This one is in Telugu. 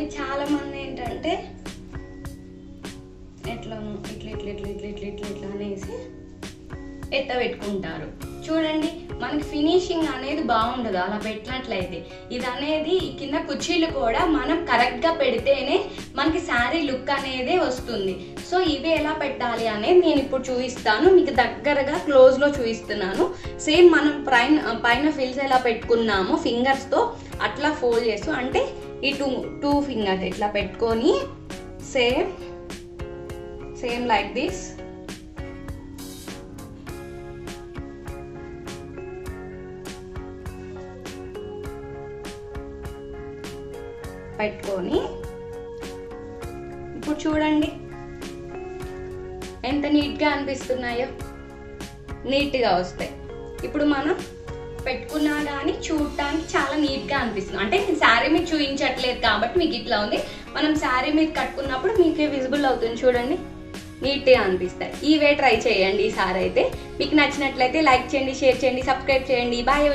కానీ చాలా మంది ఏంటంటే ఎట్లను ఇట్లా ఇట్లా ఇట్లా ఇట్లా ఇట్లా ఇట్లా ఇట్లా అనేసి పెట్టుకుంటారు. చూడండి, మనకి ఫినిషింగ్ అనేది బాగుండదు అలా పెట్టినట్లయితే. ఇది అనేది కింద కుర్చీలు కూడా మనం కరెక్ట్గా పెడితేనే మనకి శారీ లుక్ అనేది వస్తుంది. సో ఇవి ఎలా పెట్టాలి అనేది నేను ఇప్పుడు చూపిస్తాను, మీకు దగ్గరగా క్లోజ్లో చూపిస్తున్నాను. సేమ్ మనం పైన ఫిల్స్ ఎలా పెట్టుకున్నామో ఫింగర్స్తో అట్లా ఫోల్డ్ చేస్తూ, అంటే ఈ టూ ఫింగర్స్ ఇట్లా పెట్టుకొని సేమ్ లైక్ దిస్ పెట్టుకొని, ఇప్పుడు చూడండి ఎంత నీట్గా అనిపిస్తున్నాయో, నీట్గా వస్తాయి. ఇప్పుడు మనం పెట్టుకున్నా కానీ చూడటానికి చాలా నీట్గా అనిపిస్తుంది. అంటే నేను శారీ మీద చూపించట్లేదు కాబట్టి మీకు ఇట్లా ఉంది. మనం శారీ మీద కట్టుకున్నప్పుడు మీకే విజిబుల్ అవుతుంది. చూడండి, నీట్గా అనిపిస్తాయి. ఇవే ట్రై చేయండి ఈసారి అయితే. మీకు నచ్చినట్లయితే లైక్ చేయండి, షేర్ చేయండి, సబ్స్క్రైబ్ చేయండి. బాయ్.